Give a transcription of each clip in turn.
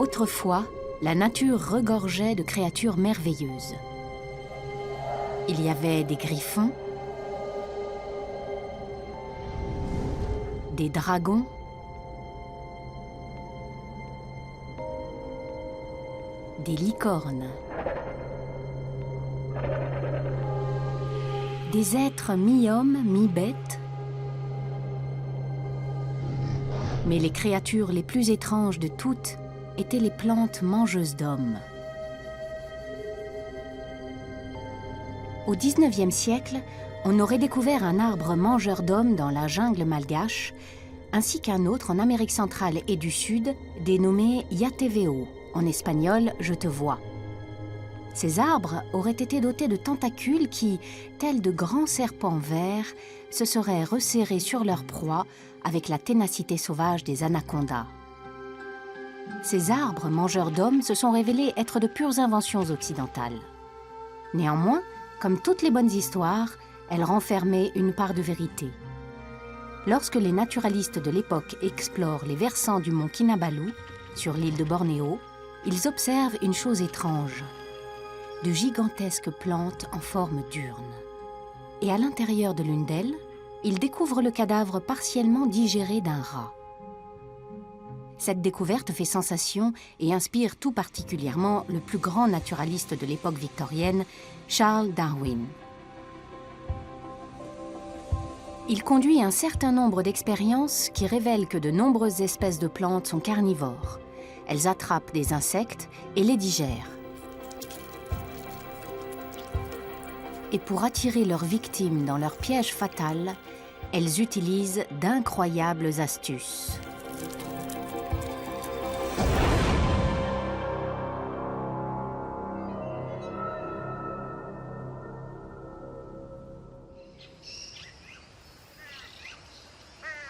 Autrefois, la nature regorgeait de créatures merveilleuses. Il y avait des griffons, des dragons, des licornes, des êtres mi-hommes, mi-bêtes. Mais les créatures les plus étranges de toutes étaient les plantes mangeuses d'hommes. Au XIXe siècle, on aurait découvert un arbre mangeur d'hommes dans la jungle malgache, ainsi qu'un autre en Amérique centrale et du Sud, dénommé Yateveo, en espagnol « je te vois ». Ces arbres auraient été dotés de tentacules qui, tels de grands serpents verts, se seraient resserrés sur leur proie avec la ténacité sauvage des anacondas. Ces arbres mangeurs d'hommes se sont révélés être de pures inventions occidentales. Néanmoins, comme toutes les bonnes histoires, elles renfermaient une part de vérité. Lorsque les naturalistes de l'époque explorent les versants du mont Kinabalu, sur l'île de Bornéo, ils observent une chose étrange, de gigantesques plantes en forme d'urne. Et à l'intérieur de l'une d'elles, ils découvrent le cadavre partiellement digéré d'un rat. Cette découverte fait sensation et inspire tout particulièrement le plus grand naturaliste de l'époque victorienne, Charles Darwin. Il conduit un certain nombre d'expériences qui révèlent que de nombreuses espèces de plantes sont carnivores. Elles attrapent des insectes et les digèrent. Et pour attirer leurs victimes dans leur piège fatal, elles utilisent d'incroyables astuces.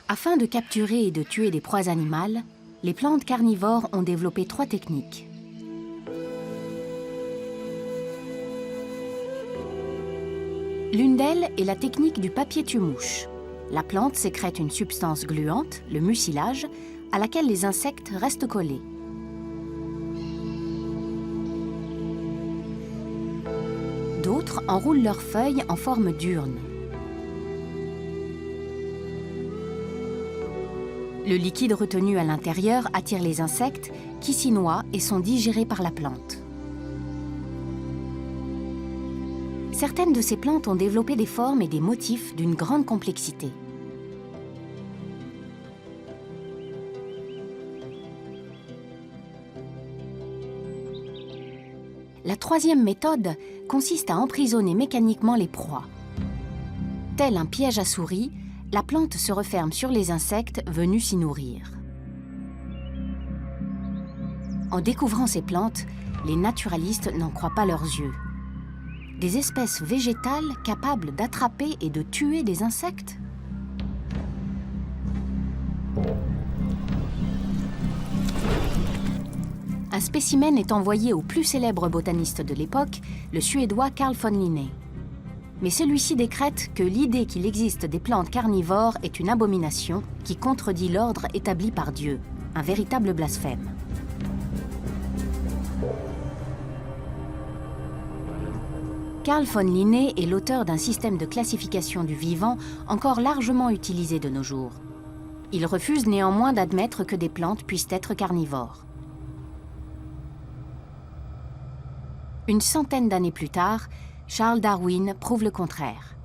Afin de capturer et de tuer des proies animales, les plantes carnivores ont développé 3 techniques. L'une d'elles est la technique du papier tue-mouche. La plante sécrète une substance gluante, le mucilage, à laquelle les insectes restent collés. D'autres enroulent leurs feuilles en forme d'urne. Le liquide retenu à l'intérieur attire les insectes qui s'y noient et sont digérés par la plante. Certaines de ces plantes ont développé des formes et des motifs d'une grande complexité. La 3e méthode consiste à emprisonner mécaniquement les proies. Tel un piège à souris, la plante se referme sur les insectes venus s'y nourrir. En découvrant ces plantes, les naturalistes n'en croient pas leurs yeux. Des espèces végétales capables d'attraper et de tuer des insectes? Un spécimen est envoyé au plus célèbre botaniste de l'époque, le Suédois Carl von Linné. Mais celui-ci décrète que l'idée qu'il existe des plantes carnivores est une abomination qui contredit l'ordre établi par Dieu, un véritable blasphème. Carl von Linné est l'auteur d'un système de classification du vivant encore largement utilisé de nos jours. Il refuse néanmoins d'admettre que des plantes puissent être carnivores. Une centaine d'années plus tard, Charles Darwin prouve le contraire.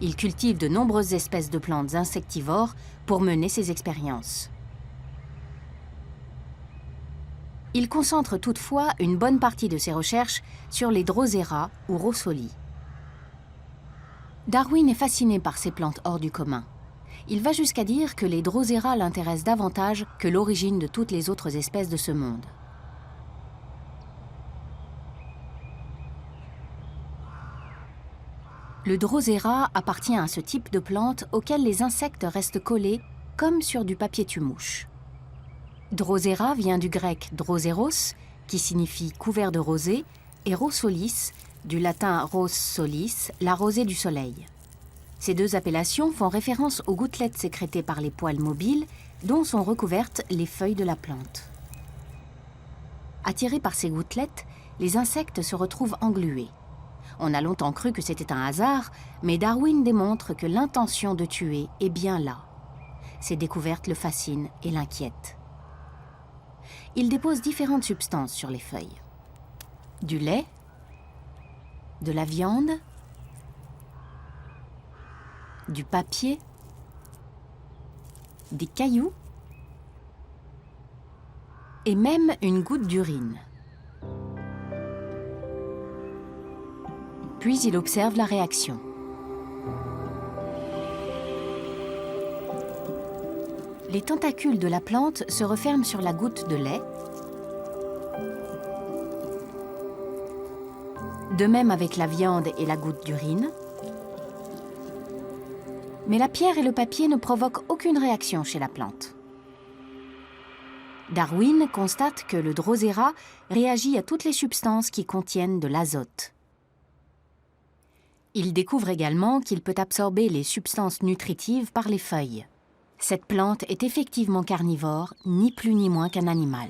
Il cultive de nombreuses espèces de plantes insectivores pour mener ses expériences. Il concentre toutefois une bonne partie de ses recherches sur les Drosera ou Rossolis. Darwin est fasciné par ces plantes hors du commun. Il va jusqu'à dire que les Drosera l'intéressent davantage que l'origine de toutes les autres espèces de ce monde. Le Drosera appartient à ce type de plante auquel les insectes restent collés comme sur du papier tue-mouche. Drosera vient du grec droseros, qui signifie couvert de rosée, et rossolis, du latin ros solis, la rosée du soleil. Ces deux appellations font référence aux gouttelettes sécrétées par les poils mobiles dont sont recouvertes les feuilles de la plante. Attirés par ces gouttelettes, les insectes se retrouvent englués. On a longtemps cru que c'était un hasard, mais Darwin démontre que l'intention de tuer est bien là. Ces découvertes le fascinent et l'inquiètent. Il dépose différentes substances sur les feuilles. Du lait, de la viande, du papier, des cailloux et même une goutte d'urine. Puis il observe la réaction. Les tentacules de la plante se referment sur la goutte de lait. De même avec la viande et la goutte d'urine. Mais la pierre et le papier ne provoquent aucune réaction chez la plante. Darwin constate que le Drosera réagit à toutes les substances qui contiennent de l'azote. Il découvre également qu'il peut absorber les substances nutritives par les feuilles. Cette plante est effectivement carnivore, ni plus ni moins qu'un animal.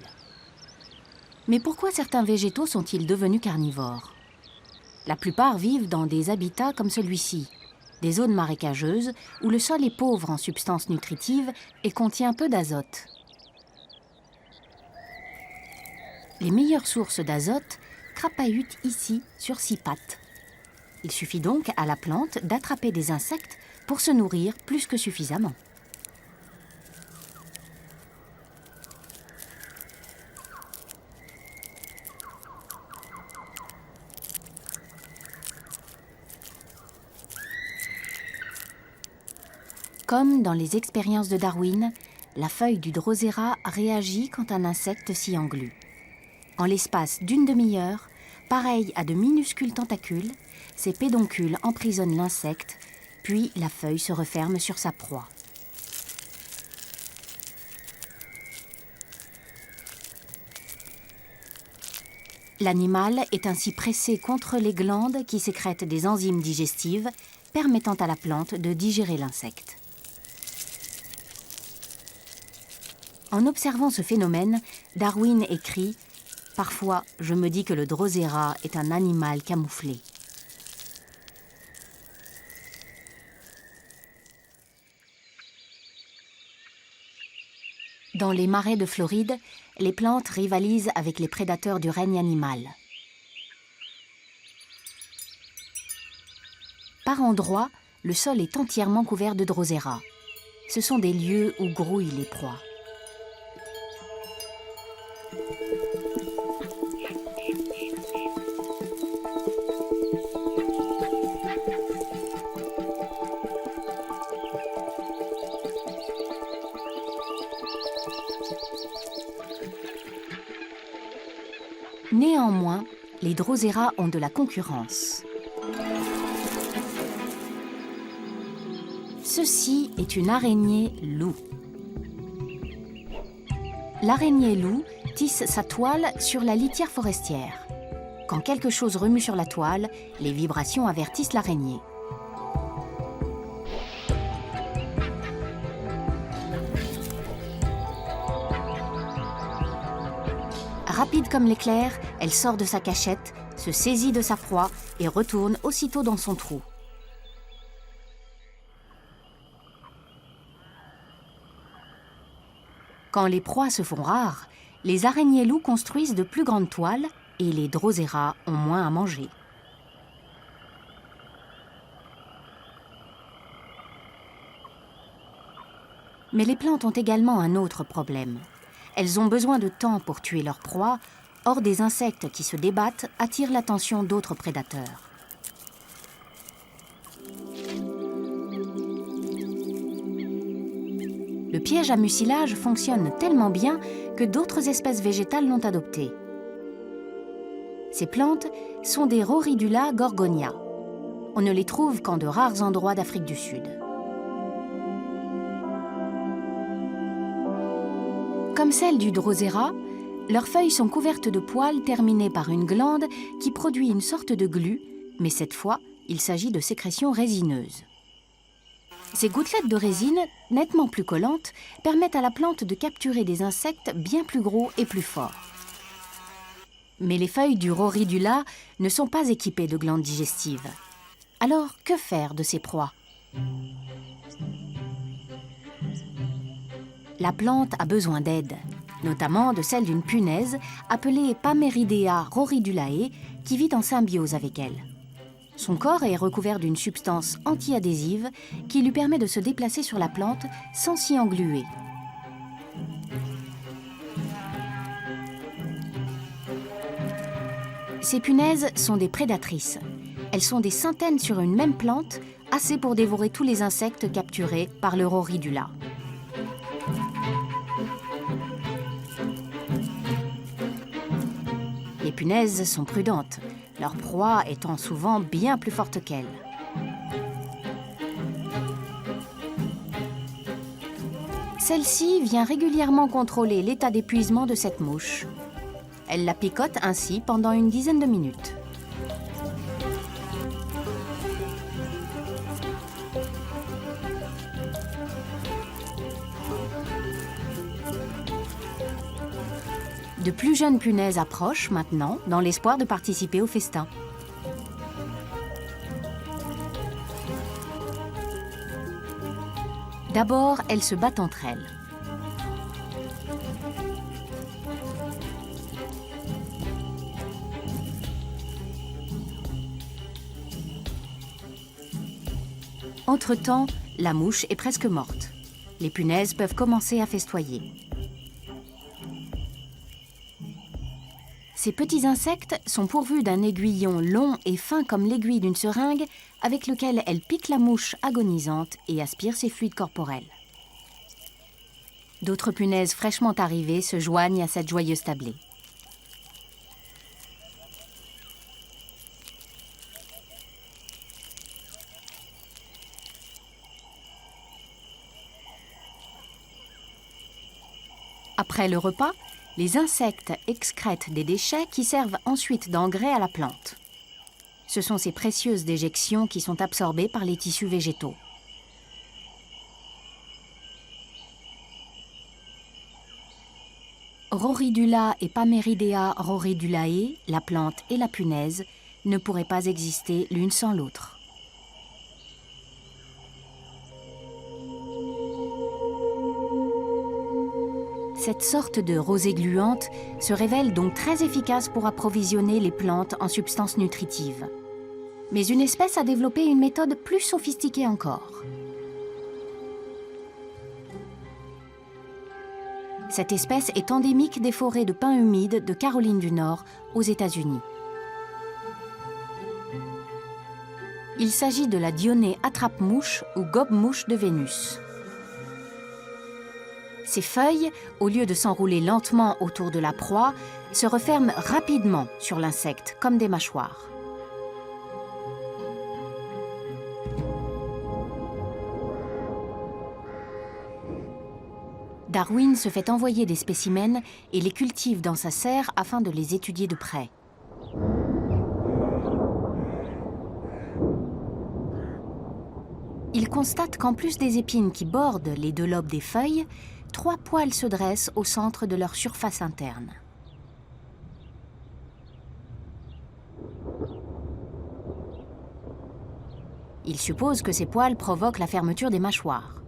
Mais pourquoi certains végétaux sont-ils devenus carnivores? La plupart vivent dans des habitats comme celui-ci, des zones marécageuses où le sol est pauvre en substances nutritives et contient peu d'azote. Les meilleures sources d'azote crapahutent ici sur 6 pattes. Il suffit donc à la plante d'attraper des insectes pour se nourrir plus que suffisamment. Comme dans les expériences de Darwin, la feuille du Drosera réagit quand un insecte s'y englue. En l'espace d'une demi-heure, pareil à de minuscules tentacules, ces pédoncules emprisonnent l'insecte, puis la feuille se referme sur sa proie. L'animal est ainsi pressé contre les glandes qui sécrètent des enzymes digestives permettant à la plante de digérer l'insecte. En observant ce phénomène, Darwin écrit « Parfois, je me dis que le Drosera est un animal camouflé ». Dans les marais de Floride, les plantes rivalisent avec les prédateurs du règne animal. Par endroits, le sol est entièrement couvert de Drosera. Ce sont des lieux où grouillent les proies. Néanmoins, les Drosera ont de la concurrence. Ceci est une araignée loup. L'araignée loup tisse sa toile sur la litière forestière. Quand quelque chose remue sur la toile, les vibrations avertissent l'araignée. Rapide comme l'éclair, elle sort de sa cachette, se saisit de sa proie et retourne aussitôt dans son trou. Quand les proies se font rares, les araignées loups construisent de plus grandes toiles et les Drosera ont moins à manger. Mais les plantes ont également un autre problème. Elles ont besoin de temps pour tuer leur proie, or des insectes qui se débattent attirent l'attention d'autres prédateurs. Le piège à mucilage fonctionne tellement bien que d'autres espèces végétales l'ont adopté. Ces plantes sont des Rhoridula gorgonia. On ne les trouve qu'en de rares endroits d'Afrique du Sud. Comme celles du Drosera, leurs feuilles sont couvertes de poils terminés par une glande qui produit une sorte de glu, mais cette fois, il s'agit de sécrétions résineuses. Ces gouttelettes de résine, nettement plus collantes, permettent à la plante de capturer des insectes bien plus gros et plus forts. Mais les feuilles du Rhoridula ne sont pas équipées de glandes digestives. Alors, que faire de ces proies? La plante a besoin d'aide, notamment de celle d'une punaise appelée Pameridea rhoridulae qui vit en symbiose avec elle. Son corps est recouvert d'une substance antiadhésive qui lui permet de se déplacer sur la plante sans s'y engluer. Ces punaises sont des prédatrices. Elles sont des centaines sur une même plante, assez pour dévorer tous les insectes capturés par le Rhoridula. Les punaises sont prudentes, leur proie étant souvent bien plus forte qu'elles. Celle-ci vient régulièrement contrôler l'état d'épuisement de cette mouche. Elle la picote ainsi pendant une dizaine de minutes. De plus jeunes punaises approchent maintenant dans l'espoir de participer au festin. D'abord, elles se battent entre elles. Entre-temps, la mouche est presque morte. Les punaises peuvent commencer à festoyer. Ces petits insectes sont pourvus d'un aiguillon long et fin comme l'aiguille d'une seringue avec lequel elles piquent la mouche agonisante et aspirent ses fluides corporels. D'autres punaises fraîchement arrivées se joignent à cette joyeuse tablée. Après le repas, les insectes excrètent des déchets qui servent ensuite d'engrais à la plante. Ce sont ces précieuses déjections qui sont absorbées par les tissus végétaux. Rhoridula et Pameridea rhoridulae, la plante et la punaise, ne pourraient pas exister l'une sans l'autre. Cette sorte de rosée gluante se révèle donc très efficace pour approvisionner les plantes en substances nutritives. Mais une espèce a développé une méthode plus sophistiquée encore. Cette espèce est endémique des forêts de pins humides de Caroline du Nord, aux États-Unis. Il s'agit de la Dionée attrape-mouche ou gobe-mouche de Vénus. Ces feuilles, au lieu de s'enrouler lentement autour de la proie, se referment rapidement sur l'insecte comme des mâchoires. Darwin se fait envoyer des spécimens et les cultive dans sa serre afin de les étudier de près. Il constate qu'en plus des épines qui bordent les deux lobes des feuilles, 3 poils se dressent au centre de leur surface interne. Il suppose que ces poils provoquent la fermeture des mâchoires.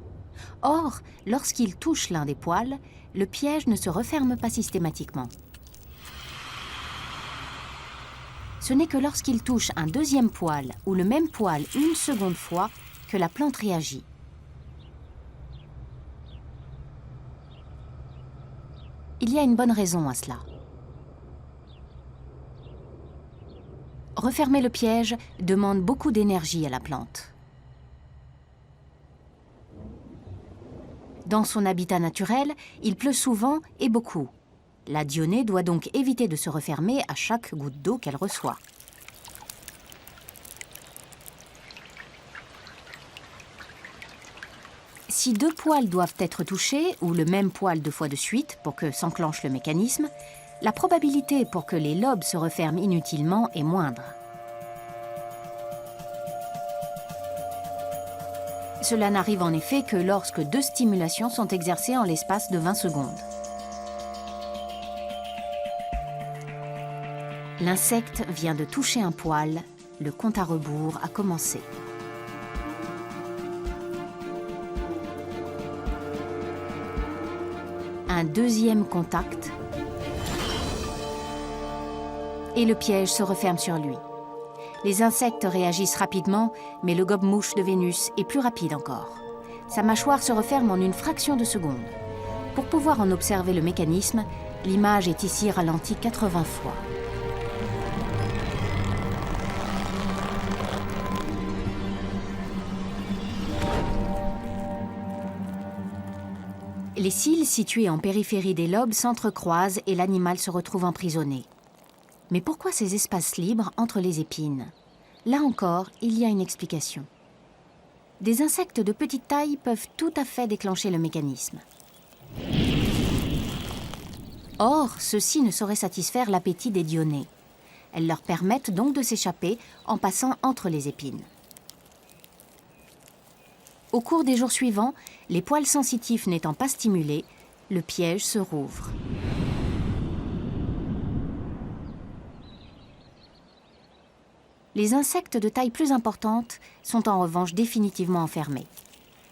Or, lorsqu'il touche l'un des poils, le piège ne se referme pas systématiquement. Ce n'est que lorsqu'il touche un deuxième poil ou le même poil une seconde fois que la plante réagit. Il y a une bonne raison à cela. Refermer le piège demande beaucoup d'énergie à la plante. Dans son habitat naturel, il pleut souvent et beaucoup. La Dionée doit donc éviter de se refermer à chaque goutte d'eau qu'elle reçoit. Si 2 poils doivent être touchés, ou le même poil 2 fois de suite pour que s'enclenche le mécanisme, la probabilité pour que les lobes se referment inutilement est moindre. Cela n'arrive en effet que lorsque 2 stimulations sont exercées en l'espace de 20 secondes. L'insecte vient de toucher un poil, le compte à rebours a commencé. Un deuxième contact et le piège se referme sur lui. Les insectes réagissent rapidement, mais le gobe-mouche de Vénus est plus rapide encore. Sa mâchoire se referme en une fraction de seconde. Pour pouvoir en observer le mécanisme, l'image est ici ralentie 80 fois. Les cils situés en périphérie des lobes s'entrecroisent et l'animal se retrouve emprisonné. Mais pourquoi ces espaces libres entre les épines? Là encore, il y a une explication. Des insectes de petite taille peuvent tout à fait déclencher le mécanisme. Or, ceux-ci ne sauraient satisfaire l'appétit des dionnées. Elles leur permettent donc de s'échapper en passant entre les épines. Au cours des jours suivants, les poils sensitifs n'étant pas stimulés, le piège se rouvre. Les insectes de taille plus importante sont en revanche définitivement enfermés.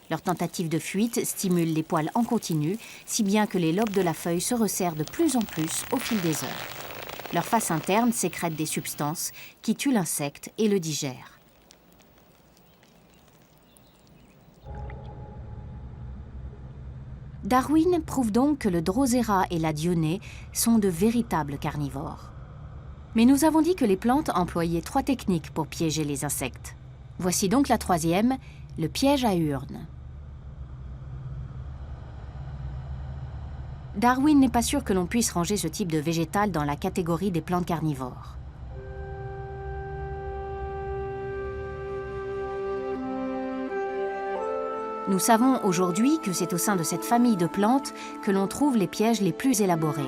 Leur tentative de fuite stimule les poils en continu, si bien que les lobes de la feuille se resserrent de plus en plus au fil des heures. Leur face interne sécrète des substances qui tuent l'insecte et le digèrent. Darwin prouve donc que le Drosera et la dionée sont de véritables carnivores. Mais nous avons dit que les plantes employaient 3 techniques pour piéger les insectes. Voici donc la 3e, le piège à urne. Darwin n'est pas sûr que l'on puisse ranger ce type de végétal dans la catégorie des plantes carnivores. Nous savons aujourd'hui que c'est au sein de cette famille de plantes que l'on trouve les pièges les plus élaborés.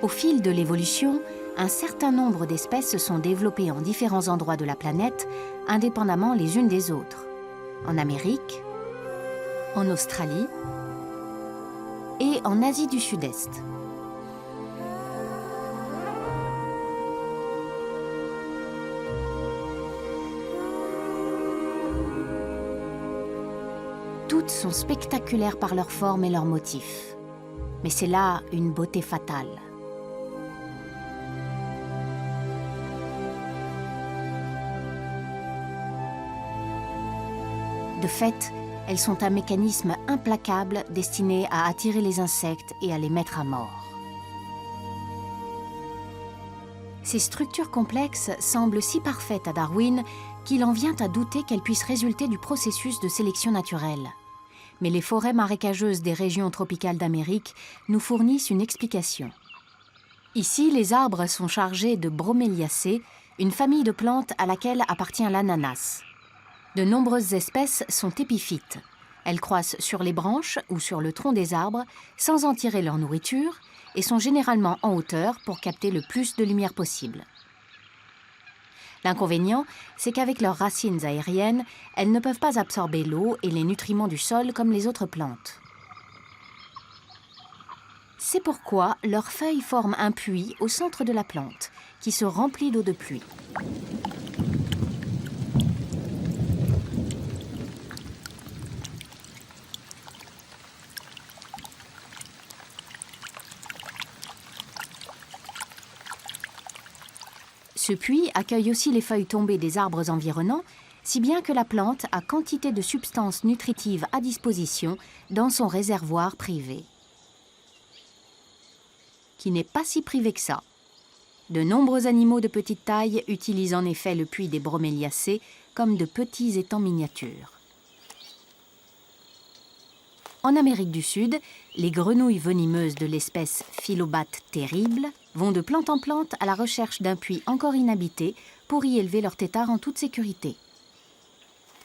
Au fil de l'évolution, un certain nombre d'espèces se sont développées en différents endroits de la planète, indépendamment les unes des autres. En Amérique, en Australie et en Asie du Sud-Est. Toutes sont spectaculaires par leur forme et leurs motifs. Mais c'est là une beauté fatale. De fait, elles sont un mécanisme implacable destiné à attirer les insectes et à les mettre à mort. Ces structures complexes semblent si parfaites à Darwin qu'il en vient à douter qu'elles puissent résulter du processus de sélection naturelle. Mais les forêts marécageuses des régions tropicales d'Amérique nous fournissent une explication. Ici, les arbres sont chargés de broméliacées, une famille de plantes à laquelle appartient l'ananas. De nombreuses espèces sont épiphytes. Elles croissent sur les branches ou sur le tronc des arbres sans en tirer leur nourriture et sont généralement en hauteur pour capter le plus de lumière possible. L'inconvénient, c'est qu'avec leurs racines aériennes, elles ne peuvent pas absorber l'eau et les nutriments du sol comme les autres plantes. C'est pourquoi leurs feuilles forment un puits au centre de la plante, qui se remplit d'eau de pluie. Ce puits accueille aussi les feuilles tombées des arbres environnants, si bien que la plante a quantité de substances nutritives à disposition dans son réservoir privé. Qui n'est pas si privé que ça. De nombreux animaux de petite taille utilisent en effet le puits des broméliacées comme de petits étangs miniatures. En Amérique du Sud, les grenouilles venimeuses de l'espèce Philobates terrible vont de plante en plante à la recherche d'un puits encore inhabité pour y élever leurs têtards en toute sécurité.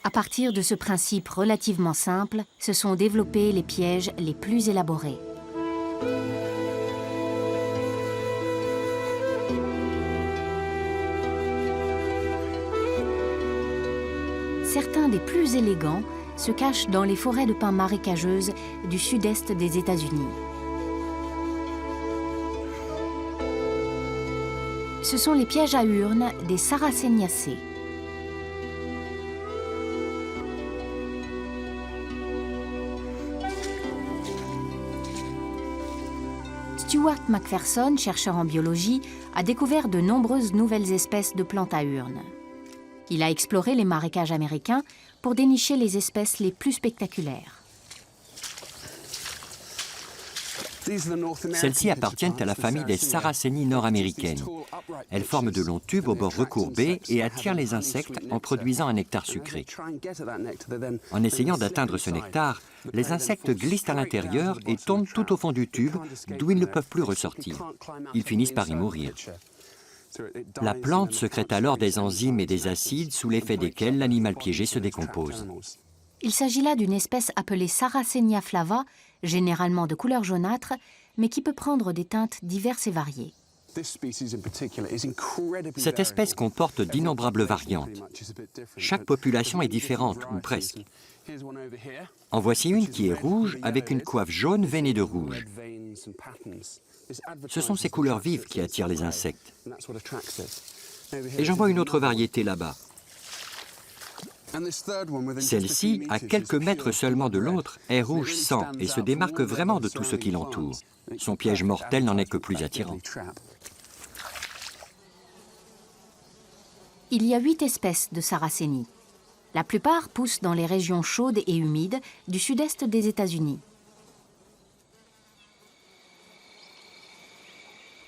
À partir de ce principe relativement simple, se sont développés les pièges les plus élaborés. certains des plus élégants se cachent dans les forêts de pins marécageuses du sud-est des États-Unis. Ce sont les pièges à urnes des Sarraceniaceae. Stuart McPherson, chercheur en biologie, a découvert de nombreuses nouvelles espèces de plantes à urnes. Il a exploré les marécages américains pour dénicher les espèces les plus spectaculaires. Celles-ci appartiennent à la famille des Sarracenies nord-américaines. Elles forment de longs tubes aux bords recourbés et attirent les insectes en produisant un nectar sucré. En essayant d'atteindre ce nectar, les insectes glissent à l'intérieur et tombent tout au fond du tube, d'où ils ne peuvent plus ressortir. Ils finissent par y mourir. La plante sécrète alors des enzymes et des acides sous l'effet desquels l'animal piégé se décompose. Il s'agit là d'une espèce appelée Sarracenia flava, généralement de couleur jaunâtre, mais qui peut prendre des teintes diverses et variées. Cette espèce comporte d'innombrables variantes. Chaque population est différente, ou presque. En voici une qui est rouge avec une coiffe jaune veinée de rouge. Ce sont ces couleurs vives qui attirent les insectes. Et j'en vois une autre variété là-bas. Celle-ci, à quelques mètres seulement de l'autre, est rouge sang et se démarque vraiment de tout ce qui l'entoure. Son piège mortel n'en est que plus attirant. Il y a 8 espèces de Sarracenies. La plupart poussent dans les régions chaudes et humides du sud-est des États-Unis.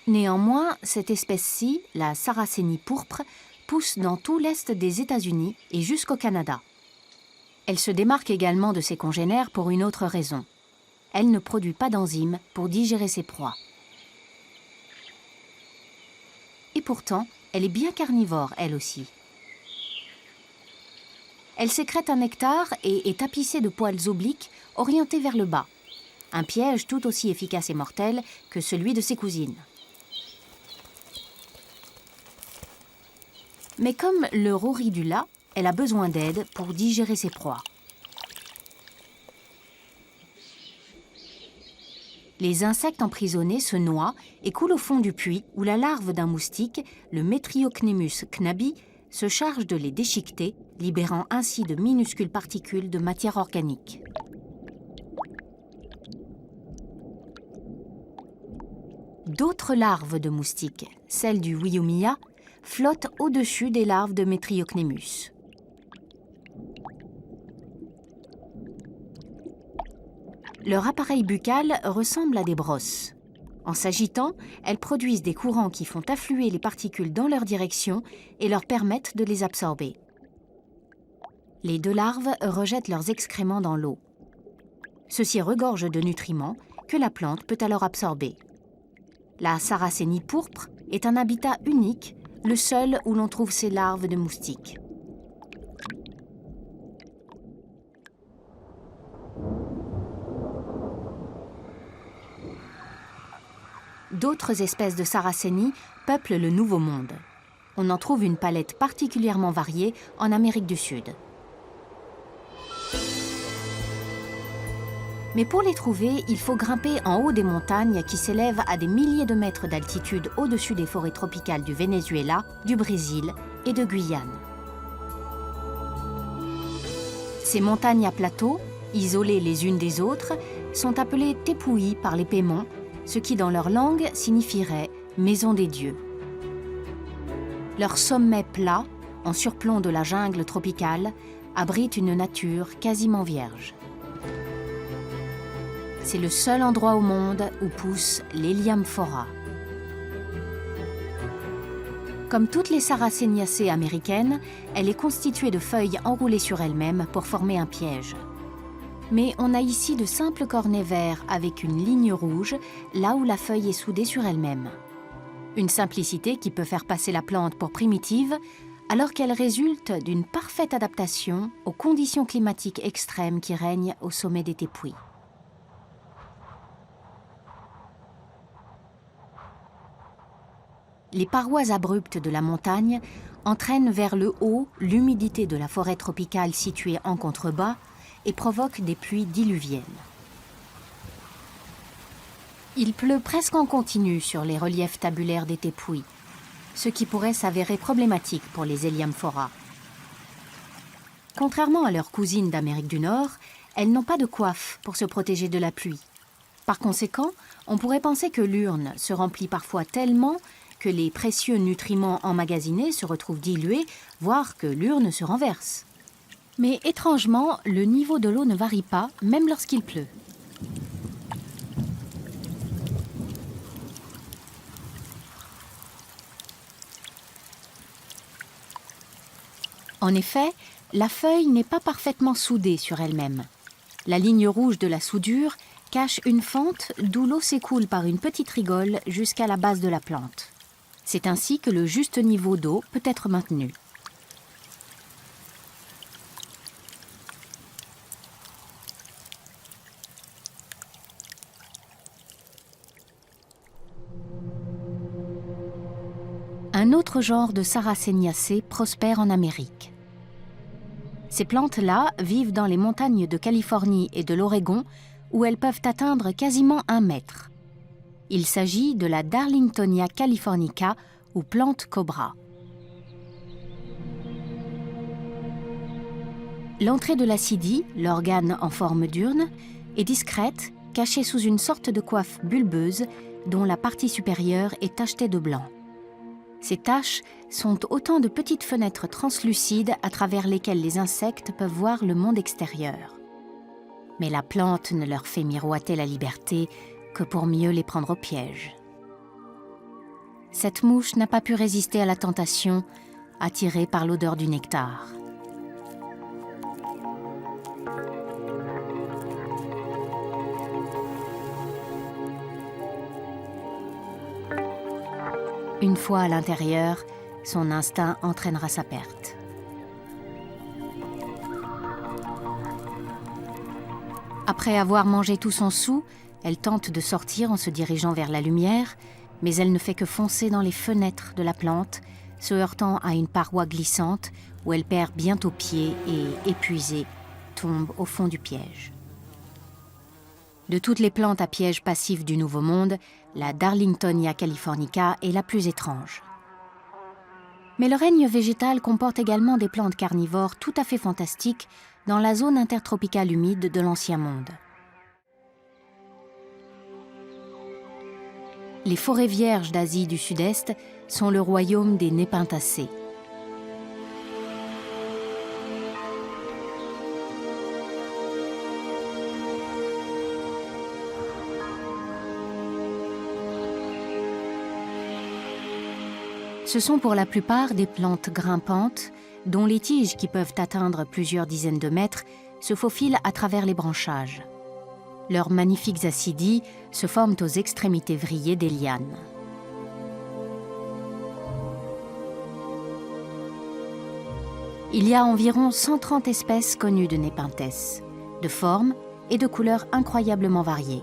Néanmoins, cette espèce-ci, la Sarracenie pourpre, pousse dans tout l'est des États-Unis et jusqu'au Canada. Elle se démarque également de ses congénères pour une autre raison. Elle ne produit pas d'enzymes pour digérer ses proies. Et pourtant, elle est bien carnivore, elle aussi. Elle sécrète un nectar et est tapissée de poils obliques orientés vers le bas. Un piège tout aussi efficace et mortel que celui de ses cousines. Mais comme le Roridula, elle a besoin d'aide pour digérer ses proies. Les insectes emprisonnés se noient et coulent au fond du puits où la larve d'un moustique, le Metriocnemus knabi, se charge de les déchiqueter, libérant ainsi de minuscules particules de matière organique. D'autres larves de moustiques, celles du Wiumia, flottent au-dessus des larves de Metriocnemus. Leur appareil buccal ressemble à des brosses. En s'agitant, elles produisent des courants qui font affluer les particules dans leur direction et leur permettent de les absorber. Les 2 larves rejettent leurs excréments dans l'eau. Ceux-ci regorgent de nutriments que la plante peut alors absorber. La Sarracenie pourpre est un habitat unique, le seul où l'on trouve ces larves de moustiques. D'autres espèces de Sarracenie peuplent le Nouveau Monde. On en trouve une palette particulièrement variée en Amérique du Sud. Mais pour les trouver, il faut grimper en haut des montagnes qui s'élèvent à des milliers de mètres d'altitude au-dessus des forêts tropicales du Venezuela, du Brésil et de Guyane. Ces montagnes à plateau, isolées les unes des autres, sont appelées Tepuy par les Pémons, ce qui dans leur langue signifierait « maison des dieux ». Leur sommet plat, en surplomb de la jungle tropicale, abrite une nature quasiment vierge. C'est le seul endroit au monde où pousse l'Heliamphora. Comme toutes les Sarraceniaceae américaines, elle est constituée de feuilles enroulées sur elles-mêmes pour former un piège. Mais on a ici de simples cornets verts avec une ligne rouge, là où la feuille est soudée sur elle-même. Une simplicité qui peut faire passer la plante pour primitive, alors qu'elle résulte d'une parfaite adaptation aux conditions climatiques extrêmes qui règnent au sommet des Tepuy. Les parois abruptes de la montagne entraînent vers le haut l'humidité de la forêt tropicale située en contrebas et provoquent des pluies diluviennes. Il pleut presque en continu sur les reliefs tabulaires des Tepuy, ce qui pourrait s'avérer problématique pour les Eliamphora. Contrairement à leurs cousines d'Amérique du Nord, elles n'ont pas de coiffe pour se protéger de la pluie. Par conséquent, on pourrait penser que l'urne se remplit parfois tellement que les précieux nutriments emmagasinés se retrouvent dilués, voire que l'urne se renverse. Mais étrangement, le niveau de l'eau ne varie pas, même lorsqu'il pleut. En effet, la feuille n'est pas parfaitement soudée sur elle-même. La ligne rouge de la soudure cache une fente d'où l'eau s'écoule par une petite rigole jusqu'à la base de la plante. C'est ainsi que le juste niveau d'eau peut être maintenu. Un autre genre de Sarraceniaceae prospère en Amérique. Ces plantes-là vivent dans les montagnes de Californie et de l'Oregon, où elles peuvent atteindre quasiment 1 mètre. Il s'agit de la Darlingtonia californica, ou plante cobra. L'entrée de l'acidie, l'organe en forme d'urne, est discrète, cachée sous une sorte de coiffe bulbeuse dont la partie supérieure est tachetée de blanc. Ces taches sont autant de petites fenêtres translucides à travers lesquelles les insectes peuvent voir le monde extérieur. Mais la plante ne leur fait miroiter la liberté que pour mieux les prendre au piège. Cette mouche n'a pas pu résister à la tentation, attirée par l'odeur du nectar. Une fois à l'intérieur, son instinct entraînera sa perte. Après avoir mangé tout son sou, elle tente de sortir en se dirigeant vers la lumière, mais elle ne fait que foncer dans les fenêtres de la plante, se heurtant à une paroi glissante où elle perd bientôt pied et, épuisée, tombe au fond du piège. De toutes les plantes à piège passif du Nouveau Monde, la Darlingtonia californica est la plus étrange. Mais le règne végétal comporte également des plantes carnivores tout à fait fantastiques dans la zone intertropicale humide de l'Ancien Monde. Les forêts vierges d'Asie du Sud-Est sont le royaume des Népentacées. Ce sont pour la plupart des plantes grimpantes, dont les tiges, qui peuvent atteindre plusieurs dizaines de mètres, se faufilent à travers les branchages. Leurs magnifiques acidies se forment aux extrémités vrillées des lianes. Il y a environ 130 espèces connues de Nepenthes, de formes et de couleurs incroyablement variées.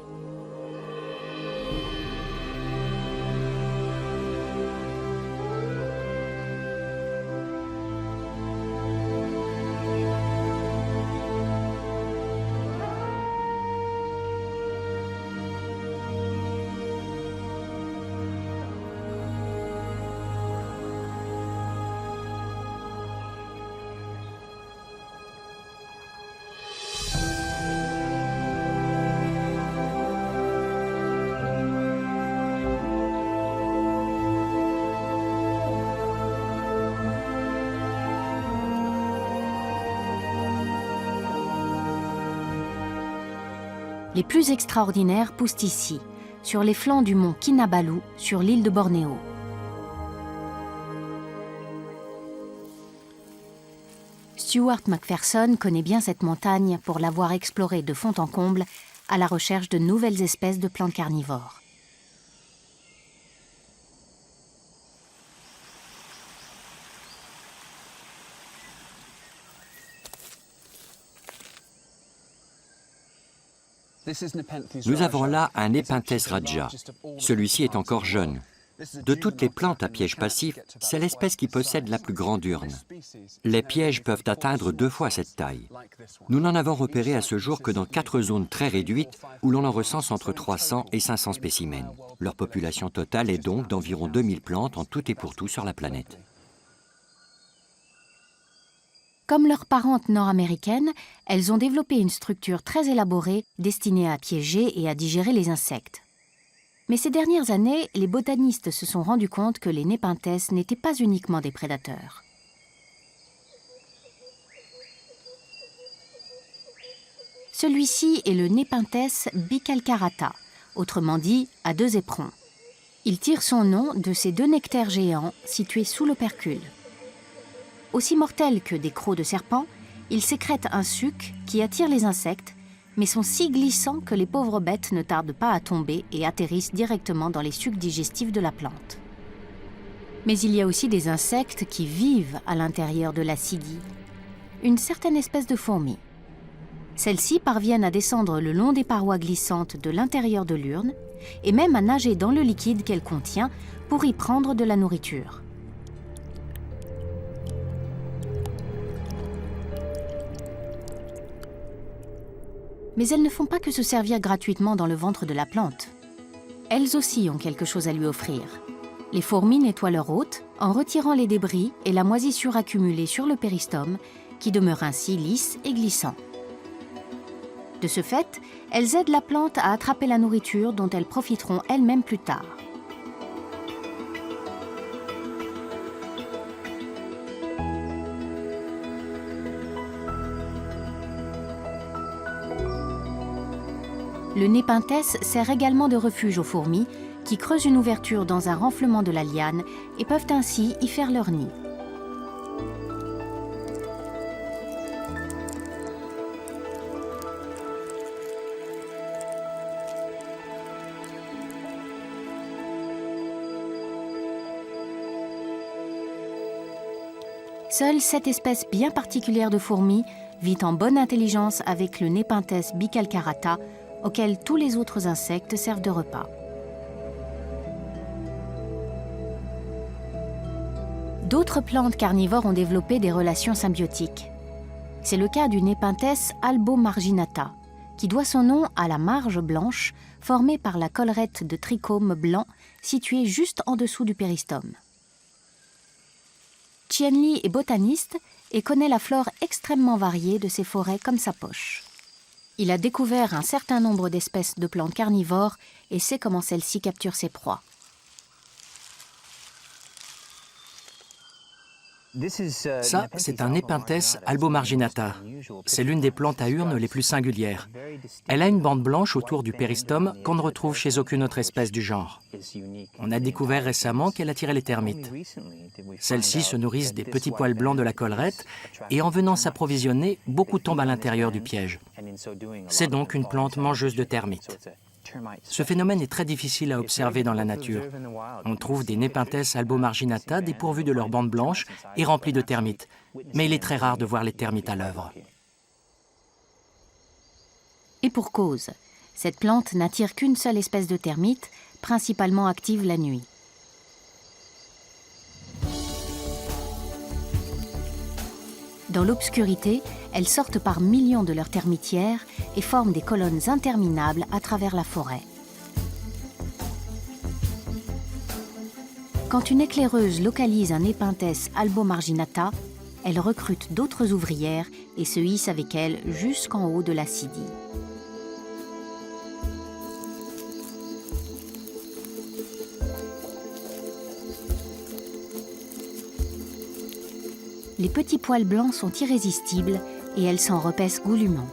Les plus extraordinaires poussent ici, sur les flancs du mont Kinabalu, sur l'île de Bornéo. Stuart McPherson connaît bien cette montagne pour l'avoir explorée de fond en comble à la recherche de nouvelles espèces de plantes carnivores. Nous avons là un Nepenthes raja. Celui-ci est encore jeune. De toutes les plantes à piège passif, c'est l'espèce qui possède la plus grande urne. Les pièges peuvent atteindre 2 fois cette taille. Nous n'en avons repéré à ce jour que dans 4 zones très réduites où l'on en recense entre 300 et 500 spécimens. Leur population totale est donc d'environ 2000 plantes en tout et pour tout sur la planète. Comme leurs parentes nord-américaines, elles ont développé une structure très élaborée destinée à piéger et à digérer les insectes. Mais ces dernières années, les botanistes se sont rendus compte que les Nepenthes n'étaient pas uniquement des prédateurs. Celui-ci est le Nepenthes bicalcarata, autrement dit à 2 éperons. Il tire son nom de ces 2 nectaires géants situés sous l'opercule. Aussi mortels que des crocs de serpent, ils sécrètent un suc qui attire les insectes, mais sont si glissants que les pauvres bêtes ne tardent pas à tomber et atterrissent directement dans les sucs digestifs de la plante. Mais il y a aussi des insectes qui vivent à l'intérieur de l'acidie, une certaine espèce de fourmi. Celles-ci parviennent à descendre le long des parois glissantes de l'intérieur de l'urne et même à nager dans le liquide qu'elle contient pour y prendre de la nourriture. Mais elles ne font pas que se servir gratuitement dans le ventre de la plante. Elles aussi ont quelque chose à lui offrir. Les fourmis nettoient leur hôte en retirant les débris et la moisissure accumulée sur le péristome, qui demeure ainsi lisse et glissant. De ce fait, elles aident la plante à attraper la nourriture dont elles profiteront elles-mêmes plus tard. Le Nepenthes sert également de refuge aux fourmis qui creusent une ouverture dans un renflement de la liane et peuvent ainsi y faire leur nid. Seule cette espèce bien particulière de fourmi vit en bonne intelligence avec le Nepenthes bicalcarata, auquel tous les autres insectes servent de repas. D'autres plantes carnivores ont développé des relations symbiotiques. C'est le cas du Nepenthes albomarginata, qui doit son nom à la marge blanche formée par la collerette de trichome blanc située juste en dessous du péristome. Chien Li est botaniste et connaît la flore extrêmement variée de ces forêts comme sa poche. Il a découvert un certain nombre d'espèces de plantes carnivores et sait comment celles-ci capturent ses proies. Ça, c'est un Nepenthes albomarginata. C'est l'une des plantes à urnes les plus singulières. Elle a une bande blanche autour du péristome qu'on ne retrouve chez aucune autre espèce du genre. On a découvert récemment qu'elle attirait les termites. Celles-ci se nourrissent des petits poils blancs de la collerette et en venant s'approvisionner, beaucoup tombent à l'intérieur du piège. C'est donc une plante mangeuse de termites. Ce phénomène est très difficile à observer dans la nature. On trouve des Nepenthes albomarginata dépourvus de leur bande blanche et remplis de termites. Mais il est très rare de voir les termites à l'œuvre. Et pour cause, cette plante n'attire qu'une seule espèce de termite, principalement active la nuit. Dans l'obscurité, elles sortent par millions de leurs termitières et forment des colonnes interminables à travers la forêt. Quand une éclaireuse localise un Nepenthes albomarginata, elle recrute d'autres ouvrières et se hisse avec elle jusqu'en haut de l'acidie. Les petits poils blancs sont irrésistibles et elles s'en repaissent goulûment.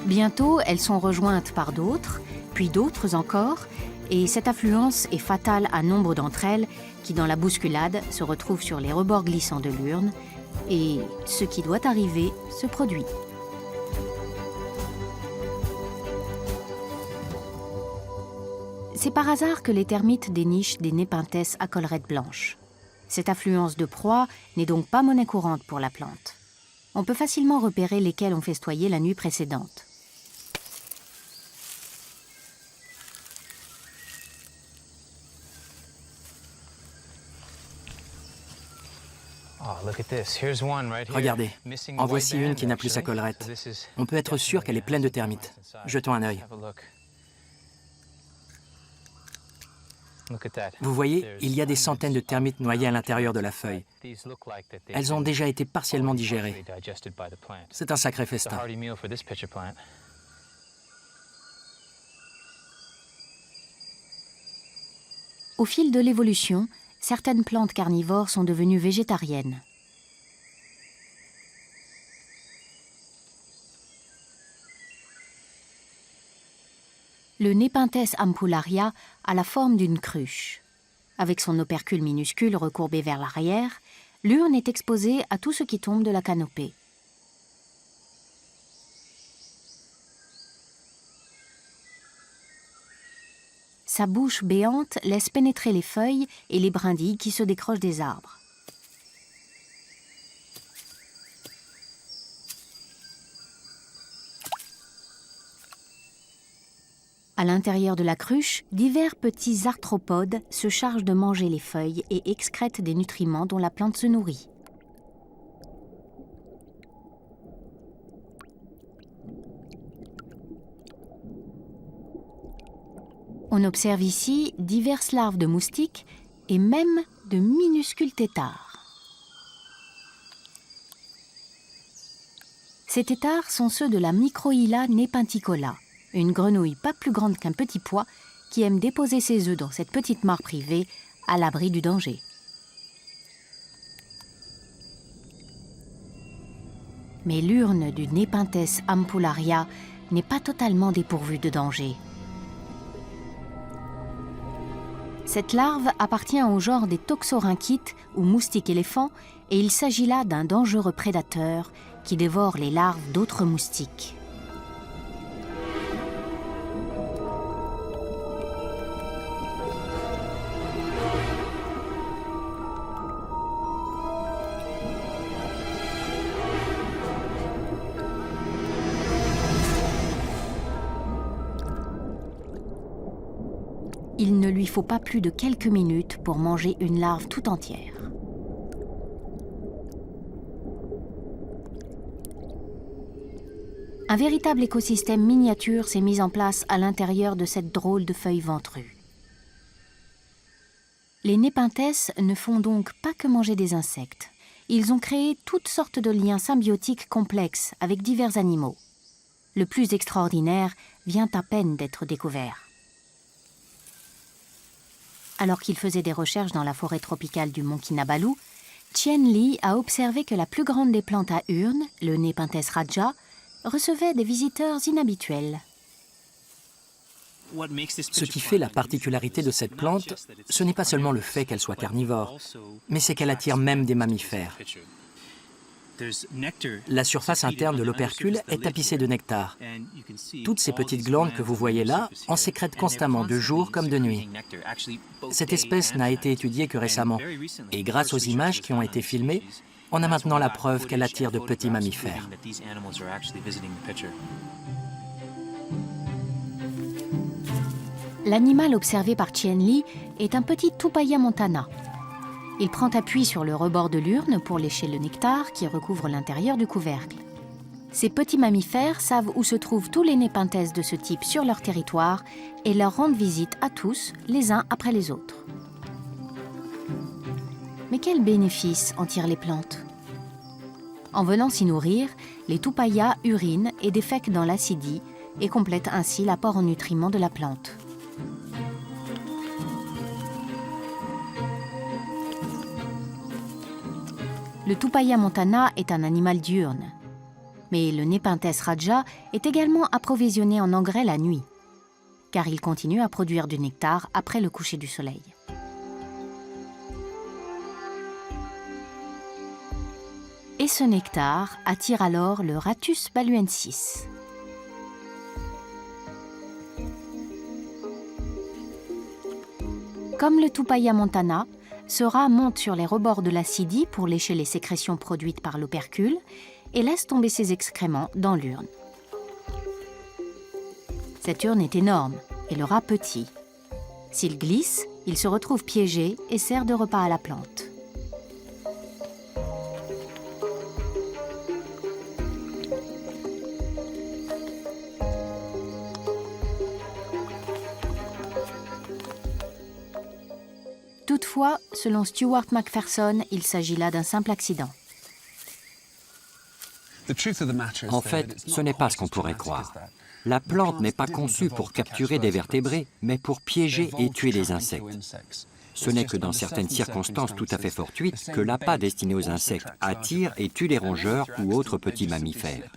Bientôt, elles sont rejointes par d'autres, puis d'autres encore, et cette affluence est fatale à nombre d'entre elles qui, dans la bousculade, se retrouvent sur les rebords glissants de l'urne, et ce qui doit arriver se produit. C'est par hasard que les termites dénichent des Nepenthes à collerette blanche. Cette affluence de proie n'est donc pas monnaie courante pour la plante. On peut facilement repérer lesquels ont festoyé la nuit précédente. Regardez, en voici une qui n'a plus sa collerette. On peut être sûr qu'elle est pleine de termites. Jetons un œil. Vous voyez, il y a des centaines de termites noyées à l'intérieur de la feuille. Elles ont déjà été partiellement digérées. C'est un sacré festin. Au fil de l'évolution, certaines plantes carnivores sont devenues végétariennes. Le Nepenthes ampullaria a la forme d'une cruche. Avec son opercule minuscule recourbé vers l'arrière, l'urne est exposée à tout ce qui tombe de la canopée. Sa bouche béante laisse pénétrer les feuilles et les brindilles qui se décrochent des arbres. À l'intérieur de la cruche, divers petits arthropodes se chargent de manger les feuilles et excrètent des nutriments dont la plante se nourrit. On observe ici diverses larves de moustiques et même de minuscules têtards. Ces têtards sont ceux de la Microhyla nepenticola, une grenouille pas plus grande qu'un petit pois qui aime déposer ses œufs dans cette petite mare privée à l'abri du danger. Mais l'urne du Nepenthes ampullaria n'est pas totalement dépourvue de danger. Cette larve appartient au genre des toxorynchites ou moustiques éléphants et il s'agit là d'un dangereux prédateur qui dévore les larves d'autres moustiques. Il ne lui faut pas plus de quelques minutes pour manger une larve tout entière. Un véritable écosystème miniature s'est mis en place à l'intérieur de cette drôle de feuille ventrue. Les Nepenthes ne font donc pas que manger des insectes. Ils ont créé toutes sortes de liens symbiotiques complexes avec divers animaux. Le plus extraordinaire vient à peine d'être découvert. Alors qu'il faisait des recherches dans la forêt tropicale du mont Kinabalu, Chien Li a observé que la plus grande des plantes à urnes, le Nepenthes raja, recevait des visiteurs inhabituels. Ce qui fait la particularité de cette plante, ce n'est pas seulement le fait qu'elle soit carnivore, mais c'est qu'elle attire même des mammifères. La surface interne de l'opercule est tapissée de nectar. Toutes ces petites glandes que vous voyez là en sécrètent constamment de jour comme de nuit. Cette espèce n'a été étudiée que récemment et grâce aux images qui ont été filmées, on a maintenant la preuve qu'elle attire de petits mammifères. L'animal observé par Chien Li est un petit Tupaya montana. Il prend appui sur le rebord de l'urne pour lécher le nectar qui recouvre l'intérieur du couvercle. Ces petits mammifères savent où se trouvent tous les Nepenthes de ce type sur leur territoire et leur rendent visite à tous, les uns après les autres. Mais quels bénéfices en tirent les plantes? En venant s'y nourrir, les Tupayas urinent et défèquent dans l'acidie et complètent ainsi l'apport en nutriments de la plante. Le Tupaya montana est un animal diurne. Mais le Nepenthes raja est également approvisionné en engrais la nuit, car il continue à produire du nectar après le coucher du soleil. Et ce nectar attire alors le Rattus baluensis. Comme le Tupaya montana, ce rat monte sur les rebords de l'acidie pour lécher les sécrétions produites par l'opercule et laisse tomber ses excréments dans l'urne. Cette urne est énorme et le rat petit. S'il glisse, il se retrouve piégé et sert de repas à la plante. Toutefois, selon Stuart McPherson, il s'agit là d'un simple accident. En fait, ce n'est pas ce qu'on pourrait croire. La plante n'est pas conçue pour capturer des vertébrés, mais pour piéger et tuer les insectes. Ce n'est que dans certaines circonstances tout à fait fortuites que l'appât destiné aux insectes attire et tue les rongeurs ou autres petits mammifères.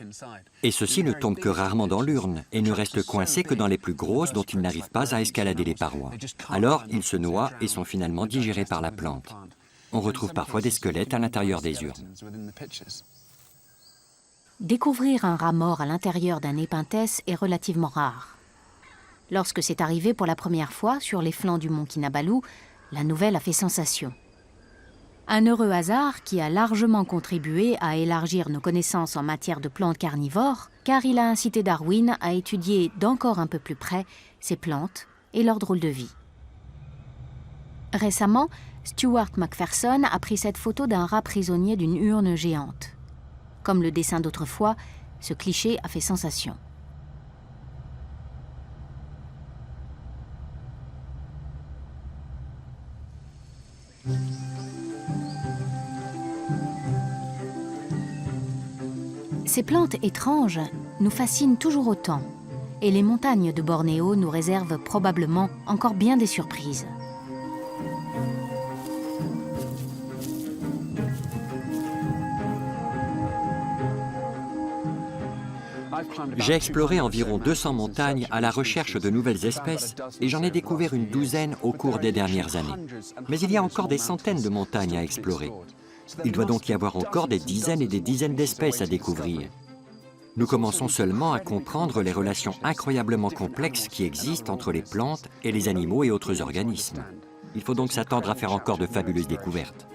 Et ceux-ci ne tombent que rarement dans l'urne et ne restent coincés que dans les plus grosses dont ils n'arrivent pas à escalader les parois. Alors, ils se noient et sont finalement digérés par la plante. On retrouve parfois des squelettes à l'intérieur des urnes. Découvrir un rat mort à l'intérieur d'un épinthes est relativement rare. Lorsque c'est arrivé pour la première fois sur les flancs du mont Kinabalu, la nouvelle a fait sensation. Un heureux hasard qui a largement contribué à élargir nos connaissances en matière de plantes carnivores, car il a incité Darwin à étudier d'encore un peu plus près ces plantes et leur drôle de vie. Récemment, Stuart McPherson a pris cette photo d'un rat prisonnier d'une urne géante. Comme le dessin d'autrefois, ce cliché a fait sensation. Ces plantes étranges nous fascinent toujours autant, et les montagnes de Bornéo nous réservent probablement encore bien des surprises. J'ai exploré environ 200 montagnes à la recherche de nouvelles espèces et j'en ai découvert une douzaine au cours des dernières années. Mais il y a encore des centaines de montagnes à explorer. Il doit donc y avoir encore des dizaines et des dizaines d'espèces à découvrir. Nous commençons seulement à comprendre les relations incroyablement complexes qui existent entre les plantes et les animaux et autres organismes. Il faut donc s'attendre à faire encore de fabuleuses découvertes.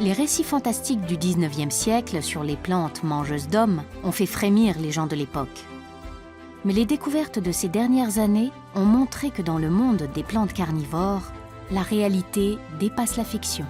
Les récits fantastiques du 19e siècle sur les plantes mangeuses d'hommes ont fait frémir les gens de l'époque. Mais les découvertes de ces dernières années ont montré que dans le monde des plantes carnivores, la réalité dépasse la fiction.